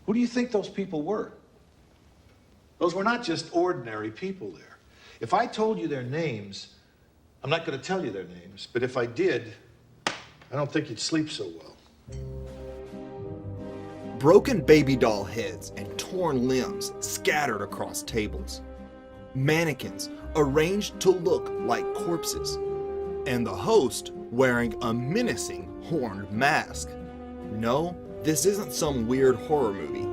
Who do you think those people were? Those were not just ordinary people there. If I told you their names, I'm not going to tell you their names, but if I did, I don't think you'd sleep so well. Broken baby doll heads and torn limbs scattered across tables. Mannequins arranged to look like corpses. And the host wearing a menacing horned mask. No, this isn't some weird horror movie.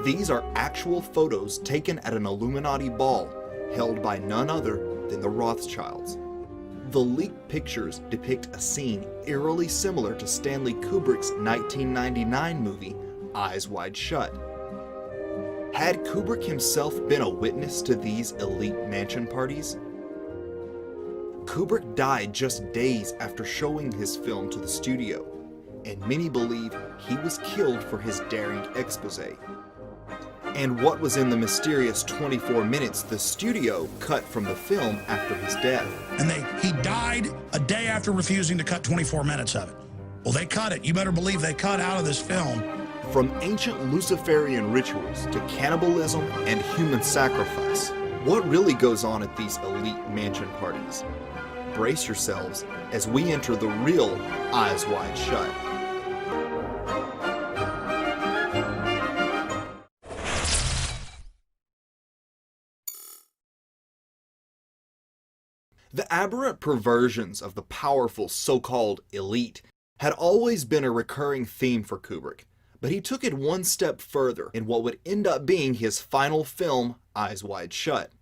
These are actual photos taken at an Illuminati ball held by none other than the Rothschilds. The leaked pictures depict a scene eerily similar to Stanley Kubrick's 1999 movie, Eyes Wide Shut. Had Kubrick himself been a witness to these elite mansion parties? Kubrick died just days after showing his film to the studio, and many believe he was killed for his daring expose. And what was in the mysterious 24 minutes the studio cut from the film after his death? And he died a day after refusing to cut 24 minutes of it. Well, they cut it. You better believe they cut out of this film. From ancient Luciferian rituals to cannibalism and human sacrifice, what really goes on at these elite mansion parties? Brace yourselves as we enter the real Eyes Wide Shut. The aberrant perversions of the powerful so-called elite had always been a recurring theme for Kubrick, but he took it one step further in what would end up being his final film, Eyes Wide Shut,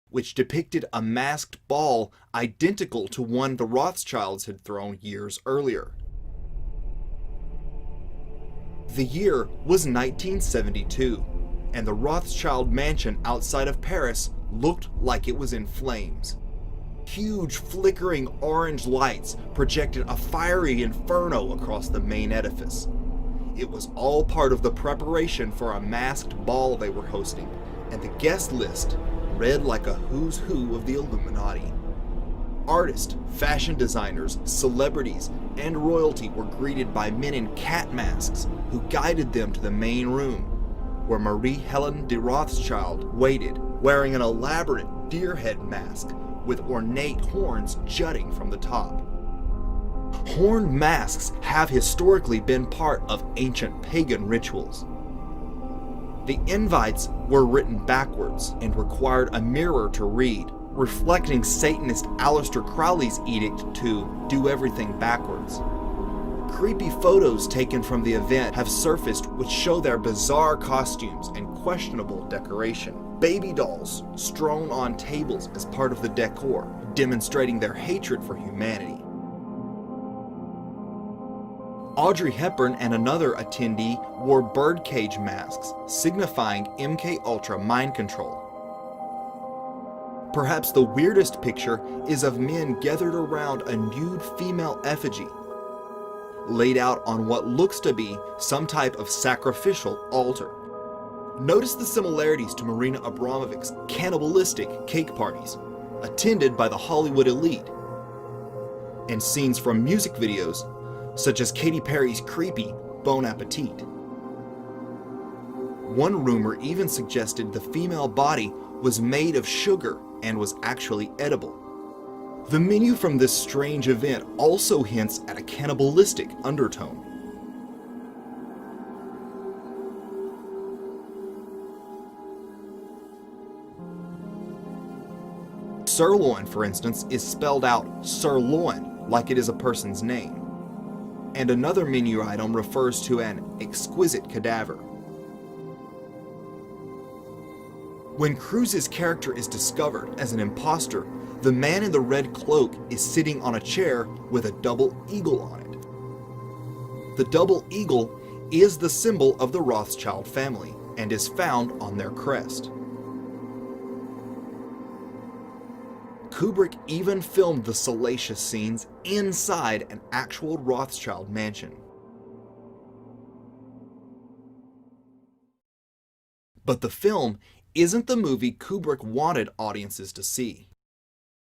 which depicted a masked ball identical to one the Rothschilds had thrown years earlier. The year was 1972, and the Rothschild mansion outside of Paris looked like it was in flames. Huge flickering orange lights projected a fiery inferno across the main edifice. It was all part of the preparation for a masked ball they were hosting, and the guest list read like a who's who of the Illuminati. Artists, fashion designers, celebrities, and royalty were greeted by men in cat masks who guided them to the main room, where Marie Helen de Rothschild waited, wearing an elaborate deer head mask with ornate horns jutting from the top. Horned masks have historically been part of ancient pagan rituals. The invites were written backwards and required a mirror to read, reflecting Satanist Aleister Crowley's edict to do everything backwards. Creepy photos taken from the event have surfaced which show their bizarre costumes and questionable decoration. Baby dolls strewn on tables as part of the decor, demonstrating their hatred for humanity. Audrey Hepburn and another attendee wore birdcage masks, signifying MK Ultra mind control. Perhaps the weirdest picture is of men gathered around a nude female effigy, laid out on what looks to be some type of sacrificial altar. Notice the similarities to Marina Abramovic's cannibalistic cake parties, attended by the Hollywood elite, and scenes from music videos such as Katy Perry's creepy Bon Appetit. One rumor even suggested the female body was made of sugar and was actually edible. The menu from this strange event also hints at a cannibalistic undertone. Sirloin, for instance, is spelled out sirloin, like it is a person's name. And another menu item refers to an exquisite cadaver. When Cruise's character is discovered as an imposter, the man in the red cloak is sitting on a chair with a double eagle on it. The double eagle is the symbol of the Rothschild family and is found on their crest. Kubrick even filmed the salacious scenes inside an actual Rothschild mansion. But the film isn't the movie Kubrick wanted audiences to see.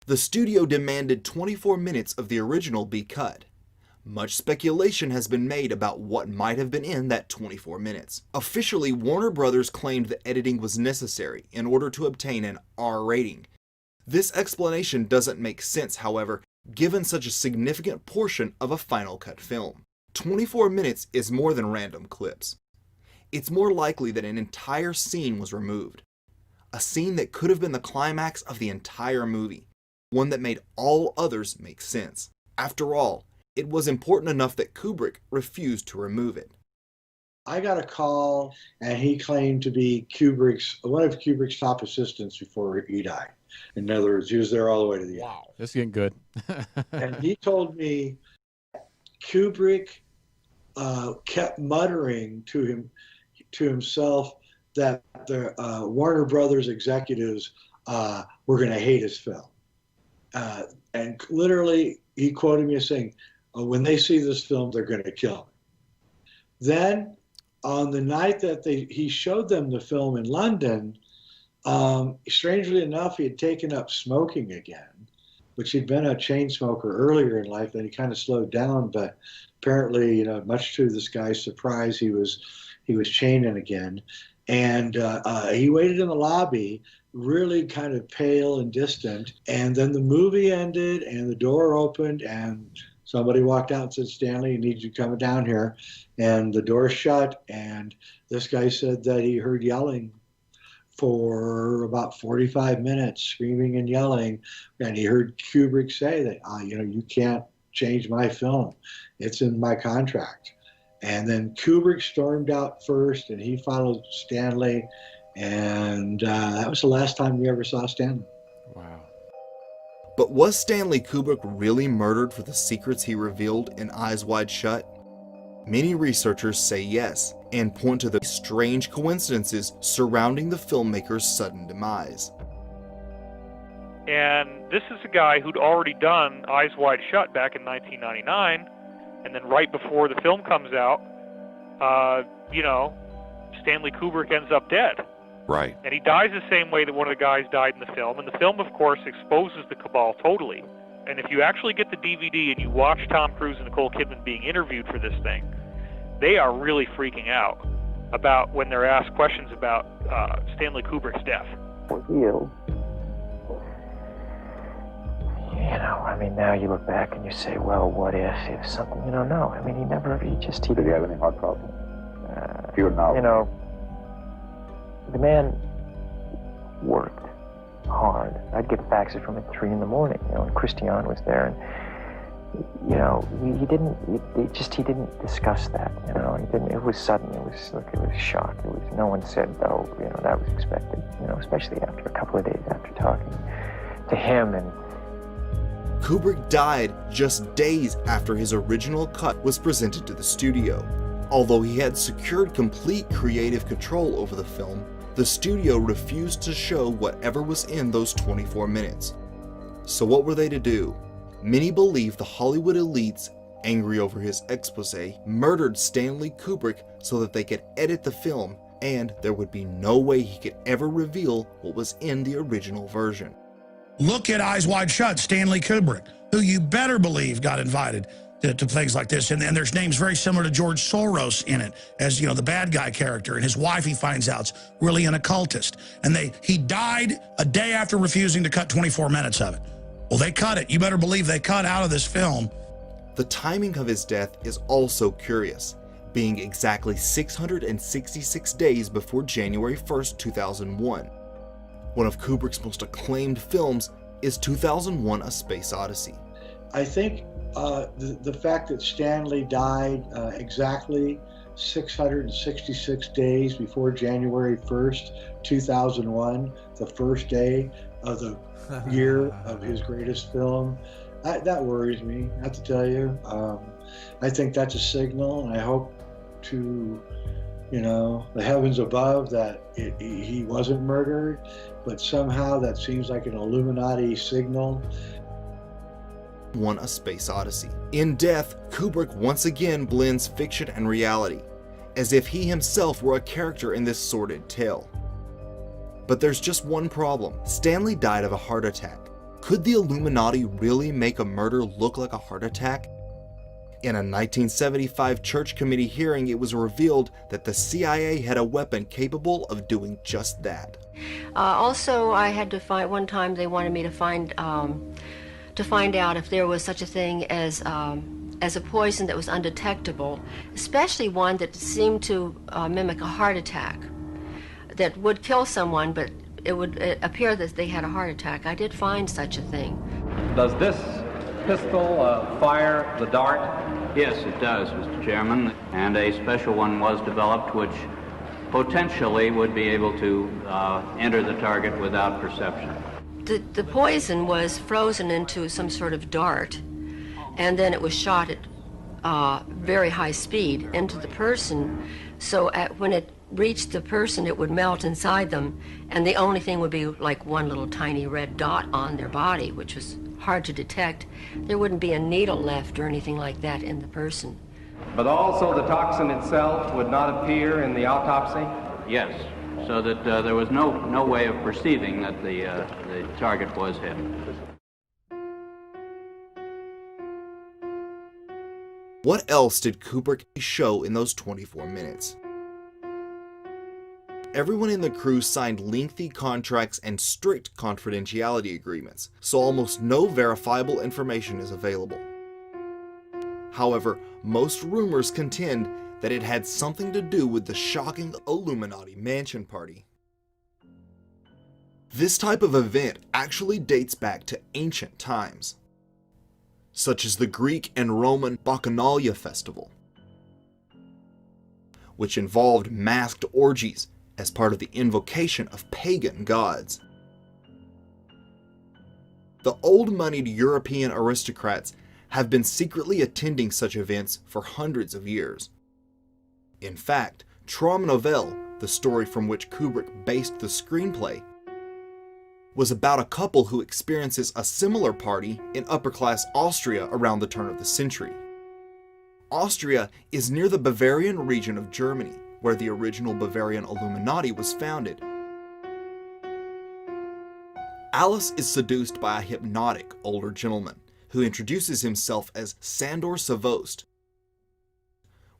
The studio demanded 24 minutes of the original be cut, Much speculation has been made about what might have been in that 24 minutes. Officially, Warner Brothers claimed that editing was necessary in order to obtain an R rating. This explanation doesn't make sense, however, given such a significant portion of a final cut film. 24 minutes is more than random clips. It's more likely that an entire scene was removed. A scene that could have been the climax of the entire movie. One that made all others make sense. After all, it was important enough that Kubrick refused to remove it. I got a call, and he claimed to be one of Kubrick's top assistants before he died. In other words, he was there all the way to the end. Wow, this is getting good. And he told me Kubrick kept muttering to himself that the Warner Brothers executives were going to hate his film. And literally, he quoted me as saying, when they see this film, they're going to kill me. Then, on the night that he showed them the film in London, strangely enough, he had taken up smoking again, which he'd been a chain smoker earlier in life, and he kind of slowed down, but apparently, much to this guy's surprise, he was chaining again. And he waited in the lobby, really kind of pale and distant. And then the movie ended, and the door opened, and somebody walked out and said, "Stanley, I need you coming down here." And the door shut, and this guy said that he heard yelling for about 45 minutes, screaming and yelling. And he heard Kubrick say that, you can't change my film. It's in my contract. And then Kubrick stormed out first, and he followed Stanley. And that was the last time we ever saw Stanley. Wow. But was Stanley Kubrick really murdered for the secrets he revealed in Eyes Wide Shut? Many researchers say yes, and point to the strange coincidences surrounding the filmmaker's sudden demise. And this is a guy who'd already done Eyes Wide Shut back in 1999, and then right before the film comes out, Stanley Kubrick ends up dead. Right. And he dies the same way that one of the guys died in the film. And the film, of course, exposes the cabal totally. And if you actually get the DVD and you watch Tom Cruise and Nicole Kidman being interviewed for this thing, they are really freaking out about when they're asked questions about Stanley Kubrick's death. For you, now you look back and you say, well, what if something, no. I mean, he Did he have any heart problem? The man worked hard. I'd get faxes from him at 3 a.m, and Christian was there, and he didn't discuss that, he didn't. It was sudden. It was shock. No one said, oh, that was expected, especially after a couple of days after talking to him. And Kubrick died just days after his original cut was presented to the studio. Although he had secured complete creative control over the film, the studio refused to show whatever was in those 24 minutes. So what were they to do? Many believe the Hollywood elites, angry over his expose, murdered Stanley Kubrick so that they could edit the film, and there would be no way he could ever reveal what was in the original version. Look at Eyes Wide Shut, Stanley Kubrick, who you better believe got invited to things like this. And there's names very similar to George Soros in it as, the bad guy character. And his wife, he finds out, is really an occultist. And he died a day after refusing to cut 24 minutes of it. Well, they cut it. You better believe they cut out of this film. The timing of his death is also curious, being exactly 666 days before January 1st, 2001. One of Kubrick's most acclaimed films is 2001: A Space Odyssey. I think the fact that Stanley died exactly 666 days before January 1st, 2001, the first day of the year of his greatest film, that worries me, I have to tell you. I think that's a signal, and I hope to, the heavens above that he wasn't murdered, but somehow that seems like an Illuminati signal. A Space Odyssey. In Death, Kubrick once again blends fiction and reality, as if he himself were a character in this sordid tale. But there's just one problem. Stanley died of a heart attack. Could the Illuminati really make a murder look like a heart attack? In a 1975 Church Committee hearing, it was revealed that the CIA had a weapon capable of doing just that. Also, I had to find, one time they wanted me to find out if there was such a thing as a poison that was undetectable, especially one that seemed to mimic a heart attack, that would kill someone, but it would appear that they had a heart attack. I did find such a thing. Does this pistol fire the dart? Yes, it does, Mr. Chairman, and a special one was developed which potentially would be able to enter the target without perception. The poison was frozen into some sort of dart, and then it was shot at very high speed into the person, so when it reached the person it would melt inside them, and the only thing would be like one little tiny red dot on their body, which was hard to detect. There wouldn't be a needle left or anything like that in the person. But also the toxin itself would not appear in the autopsy? Yes, so that there was no way of perceiving that the target was hit. What else did Kubrick show in those 24 minutes? Everyone in the crew signed lengthy contracts and strict confidentiality agreements, so almost no verifiable information is available. However, most rumors contend that it had something to do with the shocking Illuminati mansion party. This type of event actually dates back to ancient times, such as the Greek and Roman Bacchanalia festival, which involved masked orgies as part of the invocation of pagan gods. The old-moneyed European aristocrats have been secretly attending such events for hundreds of years. In fact, Traum Novelle, the story from which Kubrick based the screenplay, was about a couple who experiences a similar party in upper-class Austria around the turn of the century. Austria is near the Bavarian region of Germany, where the original Bavarian Illuminati was founded. Alice is seduced by a hypnotic older gentleman who introduces himself as Sandor Savost,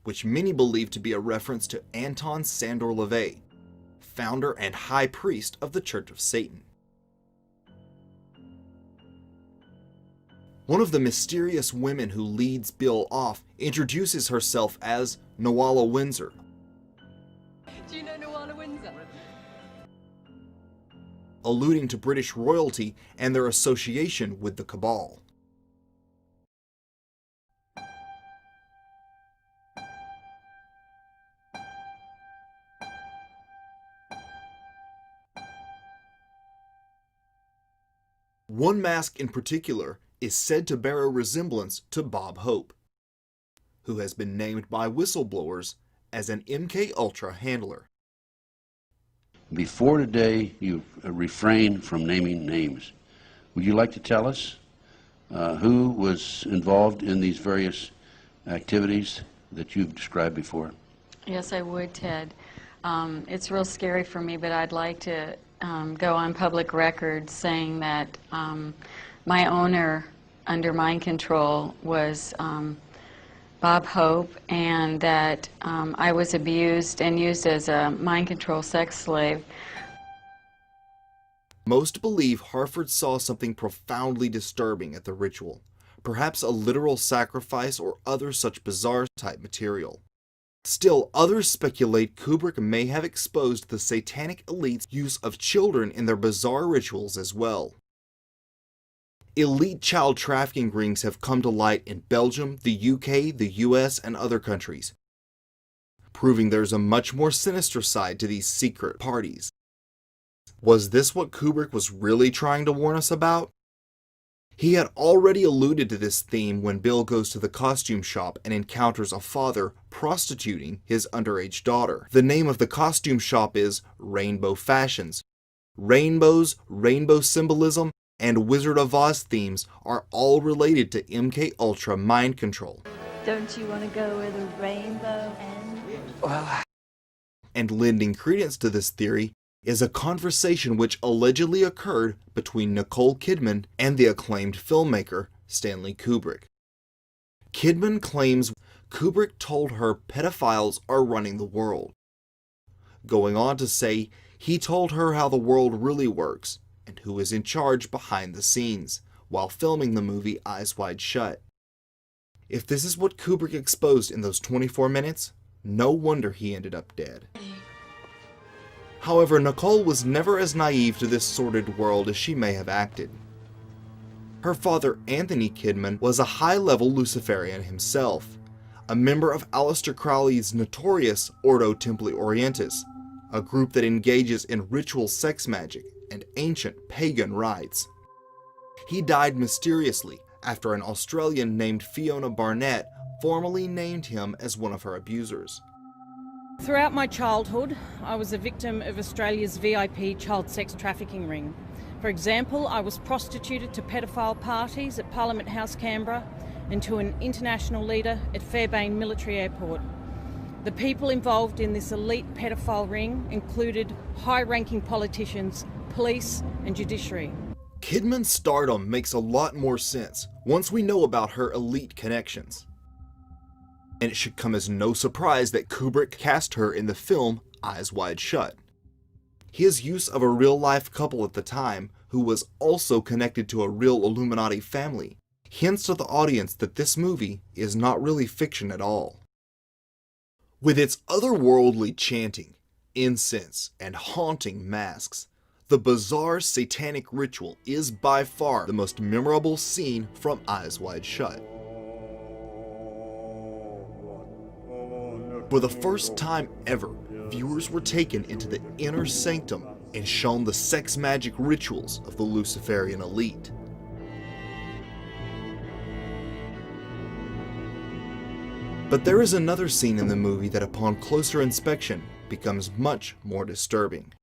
which many believe to be a reference to Anton Sandor LaVey, founder and high priest of the Church of Satan. One of the mysterious women who leads Bill off introduces herself as Nawala Windsor. Do you know Nawala Windsor? Alluding to British royalty and their association with the Cabal. One mask in particular is said to bear a resemblance to Bob Hope, who has been named by whistleblowers as an MK Ultra handler. Before today, you refrained from naming names. Would you like to tell us who was involved in these various activities that you've described before? Yes, I would, Ted. It's real scary for me, but I'd like to go on public record saying that my owner under mind control was Bob Hope, and that I was abused and used as a mind control sex slave. Most believe Harford saw something profoundly disturbing at the ritual, perhaps a literal sacrifice or other such bizarre type material. Still, others speculate Kubrick may have exposed the satanic elite's use of children in their bizarre rituals as well. Elite child trafficking rings have come to light in Belgium, the UK, the US, and other countries, proving there's a much more sinister side to these secret parties. Was this what Kubrick was really trying to warn us about? He had already alluded to this theme when Bill goes to the costume shop and encounters a father prostituting his underage daughter. The name of the costume shop is Rainbow Fashions. Rainbows, rainbow symbolism, and Wizard of Oz themes are all related to MK Ultra mind control. Don't you want to go where the rainbow ends? And lending credence to this theory is a conversation which allegedly occurred between Nicole Kidman and the acclaimed filmmaker Stanley Kubrick. Kidman claims Kubrick told her pedophiles are running the world, going on to say he told her how the world really works and who is in charge behind the scenes while filming the movie Eyes Wide Shut. If this is what Kubrick exposed in those 24 minutes, no wonder he ended up dead. However, Nicole was never as naive to this sordid world as she may have acted. Her father, Anthony Kidman, was a high-level Luciferian himself, a member of Aleister Crowley's notorious Ordo Templi Orientis, a group that engages in ritual sex magic and ancient pagan rites. He died mysteriously after an Australian named Fiona Barnett formally named him as one of her abusers. Throughout my childhood, I was a victim of Australia's VIP child sex trafficking ring. For example, I was prostituted to pedophile parties at Parliament House, Canberra, and to an international leader at Fairbairn Military Airport. The people involved in this elite pedophile ring included high-ranking politicians, police, and judiciary. Kidman's stardom makes a lot more sense once we know about her elite connections. And it should come as no surprise that Kubrick cast her in the film Eyes Wide Shut. His use of a real-life couple at the time, who was also connected to a real Illuminati family, hints to the audience that this movie is not really fiction at all. With its otherworldly chanting, incense, and haunting masks, the bizarre satanic ritual is by far the most memorable scene from Eyes Wide Shut. For the first time ever, viewers were taken into the inner sanctum and shown the sex magic rituals of the Luciferian elite. But there is another scene in the movie that upon closer inspection becomes much more disturbing.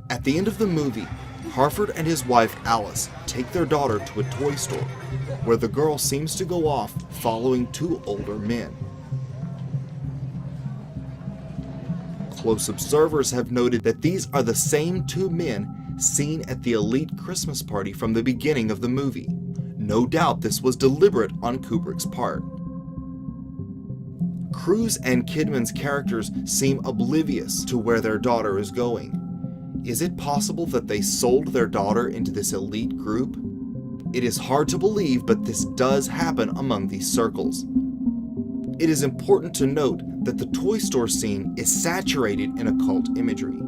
At the end of the movie, Harford and his wife Alice take their daughter to a toy store, where the girl seems to go off following two older men. Close observers have noted that these are the same two men seen at the elite Christmas party from the beginning of the movie. No doubt this was deliberate on Kubrick's part. Cruise and Kidman's characters seem oblivious to where their daughter is going. Is it possible that they sold their daughter into this elite group? It is hard to believe, but this does happen among these circles. It is important to note that the toy store scene is saturated in occult imagery.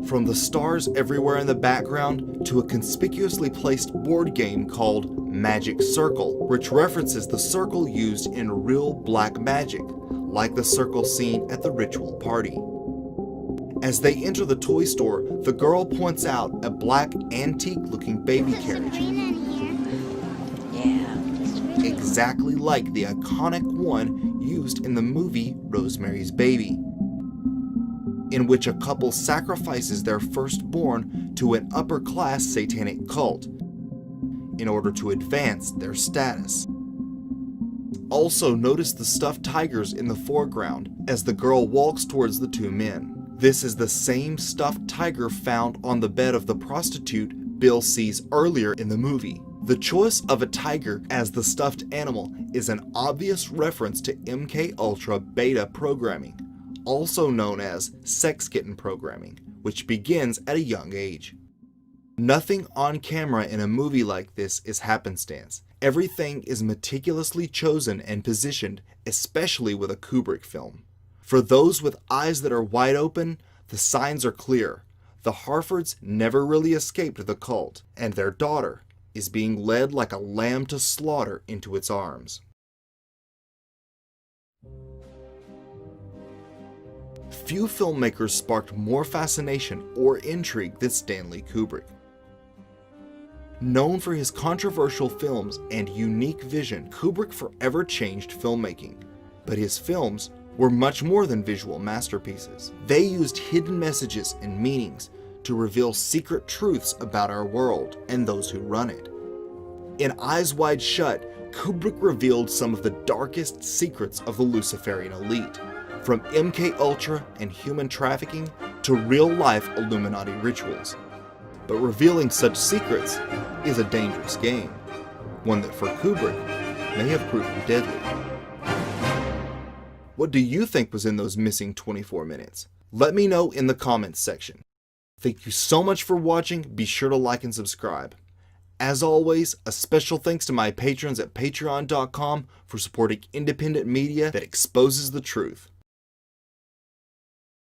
From the stars everywhere in the background to a conspicuously placed board game called Magic Circle, which references the circle used in real black magic, like the circle seen at the ritual party. As they enter the toy store, the girl points out a black antique-looking baby carriage. Exactly like the iconic one used in the movie Rosemary's Baby, in which a couple sacrifices their firstborn to an upper-class satanic cult in order to advance their status. Also notice the stuffed tigers in the foreground as the girl walks towards the two men. This is the same stuffed tiger found on the bed of the prostitute Bill sees earlier in the movie. The choice of a tiger as the stuffed animal is an obvious reference to MK Ultra beta programming, also known as sex kitten programming, which begins at a young age. Nothing on camera in a movie like this is happenstance. Everything is meticulously chosen and positioned, especially with a Kubrick film. For those with eyes that are wide open, the signs are clear. The Harfords never really escaped the cult, and their daughter is being led like a lamb to slaughter into its arms. Few filmmakers sparked more fascination or intrigue than Stanley Kubrick. Known for his controversial films and unique vision, Kubrick forever changed filmmaking, but his films were much more than visual masterpieces. They used hidden messages and meanings to reveal secret truths about our world and those who run it. In Eyes Wide Shut, Kubrick revealed some of the darkest secrets of the Luciferian elite, from MK Ultra and human trafficking to real-life Illuminati rituals. But revealing such secrets is a dangerous game, one that for Kubrick may have proven deadly. What do you think was in those missing 24 minutes? Let me know in the comments section. Thank you so much for watching. Be sure to like and subscribe. As always, a special thanks to my patrons at patreon.com for supporting independent media that exposes the truth.